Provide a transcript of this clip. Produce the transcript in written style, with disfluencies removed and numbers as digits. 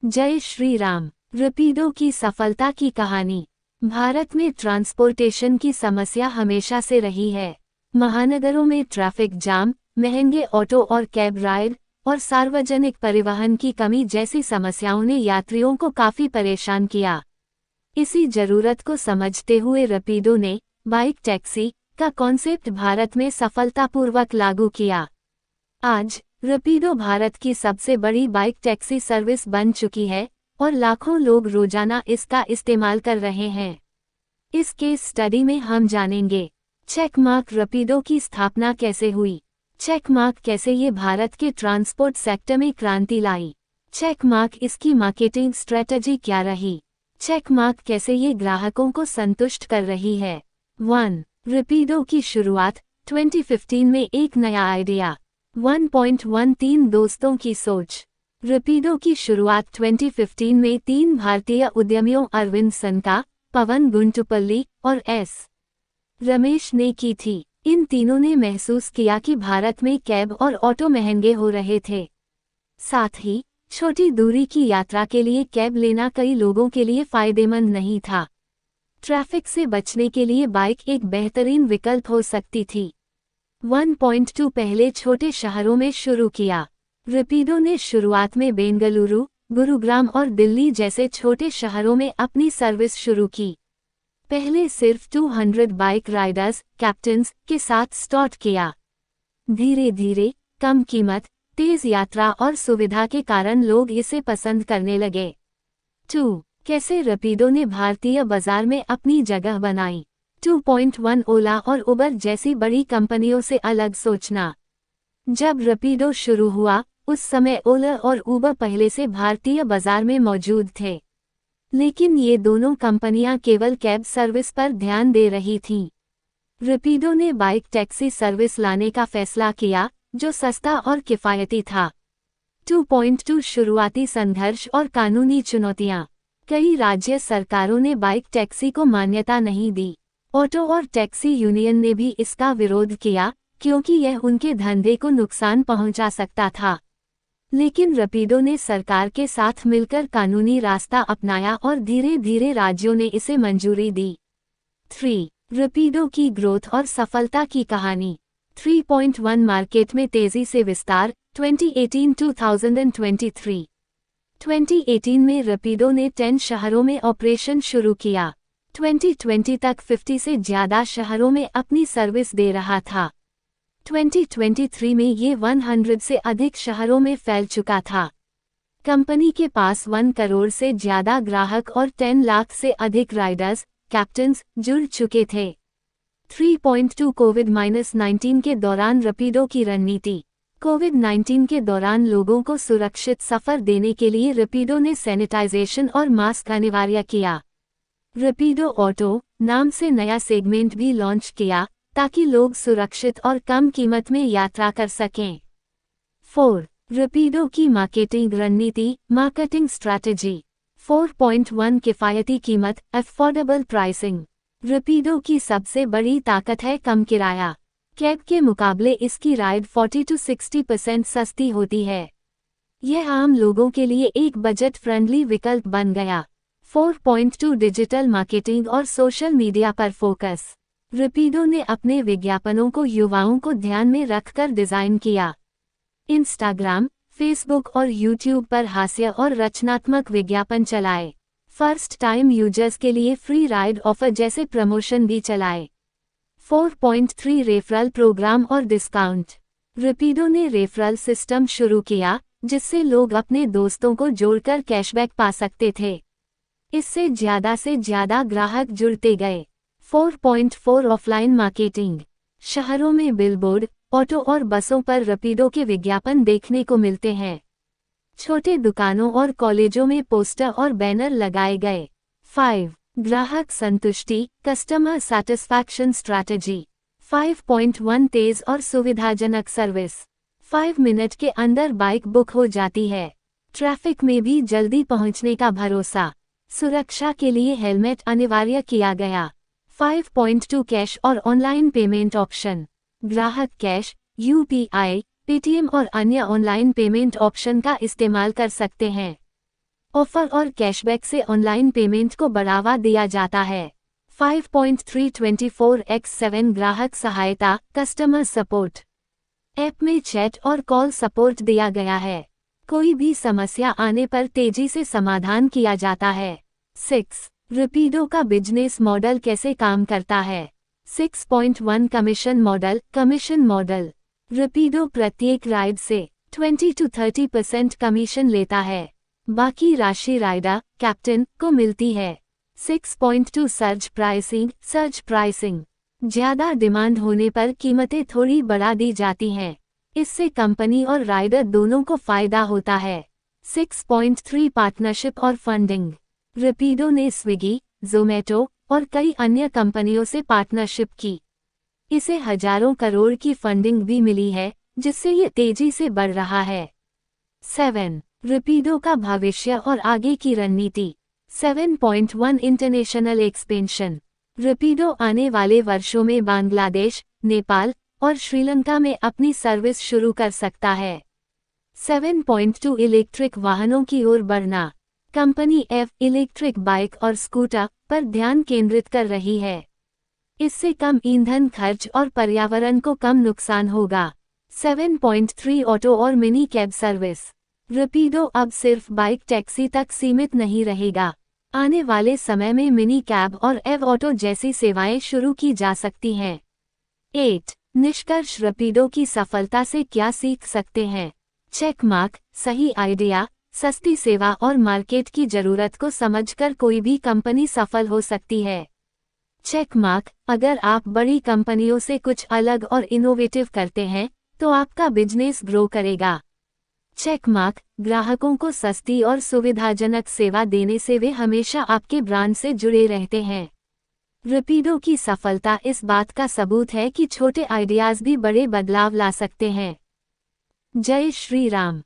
जय श्री राम। रैपिडो की सफलता की कहानी। भारत में ट्रांसपोर्टेशन की समस्या हमेशा से रही है। महानगरों में ट्रैफिक जाम, महंगे ऑटो और कैब राइड और सार्वजनिक परिवहन की कमी जैसी समस्याओं ने यात्रियों को काफी परेशान किया। इसी जरूरत को समझते हुए रैपिडो ने बाइक टैक्सी का कॉन्सेप्ट भारत में सफलतापूर्वक लागू किया। आज रैपिडो भारत की सबसे बड़ी बाइक टैक्सी सर्विस बन चुकी है और लाखों लोग रोजाना इसका इस्तेमाल कर रहे हैं। इस केस स्टडी में हम जानेंगे चेक मार्क रैपिडो की स्थापना कैसे हुई, चेक मार्क कैसे ये भारत के ट्रांसपोर्ट सेक्टर में क्रांति लाई, चेक मार्क इसकी मार्केटिंग स्ट्रेटजी क्या रही, चेक मार्क कैसे ये ग्राहकों को संतुष्ट कर रही है। 1. रैपिडो की शुरुआत 2015 में एक नया आइडिया 1.13 दोस्तों की सोच। रैपिडो की शुरुआत 2015 में 3 भारतीय उद्यमियों अरविंद सनका, पवन गुंटुपल्ली और एस. रमेश ने की थी। इन तीनों ने महसूस किया कि भारत में कैब और ऑटो महंगे हो रहे थे। साथ ही छोटी दूरी की यात्रा के लिए कैब लेना कई लोगों के लिए फायदेमंद नहीं था। ट्रैफिक से बचने के लिए बाइक एक बेहतरीन विकल्प हो सकती थी। 1.2 पहले छोटे शहरों में शुरू किया। रैपिडो ने शुरुआत में बेंगलुरु, गुरुग्राम और दिल्ली जैसे छोटे शहरों में अपनी सर्विस शुरू की। पहले सिर्फ 200 बाइक राइडर्स, कैप्टन्स के साथ स्टार्ट किया। धीरे धीरे कम कीमत, तेज यात्रा और सुविधा के कारण लोग इसे पसंद करने लगे। 2. कैसे रैपिडो ने भारतीय बाजार में अपनी जगह बनाई। 2.1 ओला और उबर जैसी बड़ी कंपनियों से अलग सोचना। जब रैपिडो शुरू हुआ उस समय ओला और उबर पहले से भारतीय बाजार में मौजूद थे, लेकिन ये दोनों कंपनियां केवल कैब सर्विस पर ध्यान दे रही थीं। रैपिडो ने बाइक टैक्सी सर्विस लाने का फैसला किया जो सस्ता और किफायती था। 2.2 शुरुआती संघर्ष और कानूनी चुनौतियां। कई राज्य सरकारों ने बाइक टैक्सी को मान्यता नहीं दी। ऑटो और टैक्सी यूनियन ने भी इसका विरोध किया क्योंकि यह उनके धंधे को नुकसान पहुंचा सकता था। लेकिन रैपिडो ने सरकार के साथ मिलकर कानूनी रास्ता अपनाया और धीरे धीरे राज्यों ने इसे मंजूरी दी। 3. रैपिडो की ग्रोथ और सफलता की कहानी। 3.1 मार्केट में तेजी से विस्तार 2018-2023। 2018 में रैपिडो ने 10 शहरों में ऑपरेशन शुरू किया। 2020 तक 50 से ज्यादा शहरों में अपनी सर्विस दे रहा था। 2023 में ये 100 से अधिक शहरों में फैल चुका था। कंपनी के पास 1 करोड़ से ज्यादा ग्राहक और 10 लाख से अधिक राइडर्स, कैप्टन्स जुड़ चुके थे। 3.2 कोविड-19 के दौरान रैपिडो की रणनीति। कोविड-19 के दौरान लोगों को सुरक्षित सफर देने के लिए रैपिडो ने सैनिटाइजेशन और मास्क अनिवार्य किया। रैपिडो ऑटो नाम से नया सेगमेंट भी लॉन्च किया ताकि लोग सुरक्षित और कम कीमत में यात्रा कर सकें। 4. रैपिडो की मार्केटिंग रणनीति, मार्केटिंग स्ट्रैटेजी। 4.1 किफायती कीमत, अफोर्डेबल प्राइसिंग। रैपिडो की सबसे बड़ी ताकत है कम किराया। कैब के मुकाबले इसकी राइड 40 to 60% सस्ती होती है। यह आम लोगों के लिए एक बजट फ्रेंडली विकल्प बन गया। 4.2 डिजिटल मार्केटिंग और सोशल मीडिया पर फोकस। रैपिडो ने अपने विज्ञापनों को युवाओं को ध्यान में रखकर डिजाइन किया। इंस्टाग्राम, फेसबुक और यूट्यूब पर हास्य और रचनात्मक विज्ञापन चलाए। फर्स्ट टाइम यूजर्स के लिए फ्री राइड ऑफर जैसे प्रमोशन भी चलाए। 4.3 रेफरल प्रोग्राम और डिस्काउंट। रैपिडो ने रेफरल सिस्टम शुरू किया जिससे लोग अपने दोस्तों को जोड़कर कैशबैक पा सकते थे। इससे ज्यादा से ज्यादा ग्राहक जुड़ते गए। 4.4 ऑफलाइन मार्केटिंग। शहरों में बिलबोर्ड, ऑटो और बसों पर रैपिडो के विज्ञापन देखने को मिलते हैं। छोटे दुकानों और कॉलेजों में पोस्टर और बैनर लगाए गए। 5. ग्राहक संतुष्टि, कस्टमर सैटिस्फैक्शन स्ट्रैटेजी। 5.1 तेज और सुविधाजनक सर्विस। 5 मिनट के अंदर बाइक बुक हो जाती है। ट्रैफिक में भी जल्दी पहुंचने का भरोसा। सुरक्षा के लिए हेलमेट अनिवार्य किया गया। 5.2 कैश और ऑनलाइन पेमेंट ऑप्शन। ग्राहक कैश, यूपीआई, पेटीएम और अन्य ऑनलाइन पेमेंट ऑप्शन का इस्तेमाल कर सकते हैं। ऑफर और कैशबैक से ऑनलाइन पेमेंट को बढ़ावा दिया जाता है। 5.324x7 ग्राहक सहायता कस्टमर सपोर्ट। ऐप में चैट और कॉल सपोर्ट दिया गया है। कोई भी समस्या आने पर तेजी से समाधान किया जाता है। 6. रैपिडो का बिजनेस मॉडल कैसे काम करता है? 6.1 कमीशन मॉडल। रैपिडो प्रत्येक राइड से 20 to 30% कमीशन लेता है। बाकी राशि राइडर कैप्टन को मिलती है। 6.2 सर्ज प्राइसिंग। ज्यादा डिमांड होने पर कीमतें थोड़ी बढ़ा दी जाती हैं। इससे कंपनी और राइडर दोनों को फायदा होता है। 6.3 पार्टनरशिप और फंडिंग। रैपिडो ने स्विगी, जोमेटो और कई अन्य कंपनियों से पार्टनरशिप की। इसे हजारों करोड़ की फंडिंग भी मिली है, जिससे ये तेजी से बढ़ रहा है। 7. रैपिडो का भविष्य और आगे की रणनीति। 7.1 इंटरनेशनल एक्सपेंशन। रैपिडो आने वाले वर्षों में बांग्लादेश, नेपाल और श्रीलंका में अपनी सर्विस शुरू कर सकता है। 7.2 इलेक्ट्रिक वाहनों की ओर बढ़ना। कंपनी इलेक्ट्रिक बाइक और स्कूटर पर ध्यान केंद्रित कर रही है। इससे कम ईंधन खर्च और पर्यावरण को कम नुकसान होगा। 7.3 ऑटो और मिनी कैब सर्विस। रैपिडो अब सिर्फ बाइक टैक्सी तक सीमित नहीं रहेगा। आने वाले समय में मिनी कैब और एव ऑटो जैसी सेवाएं शुरू की जा सकती हैं। 8. निष्कर्ष रैपिडो की सफलता से क्या सीख सकते हैं? Check mark. सही आइडिया, सस्ती सेवा और मार्केट की जरूरत को समझकर कोई भी कंपनी सफल हो सकती है। Check mark. अगर आप बड़ी कंपनियों से कुछ अलग और इनोवेटिव करते हैं तो आपका बिजनेस ग्रो करेगा। Check mark. ग्राहकों को सस्ती और सुविधाजनक सेवा देने से वे हमेशा आपके ब्रांड से जुड़े रहते हैं। रैपिडो की सफलता इस बात का सबूत है कि छोटे आइडियाज भी बड़े बदलाव ला सकते हैं। जय श्री राम।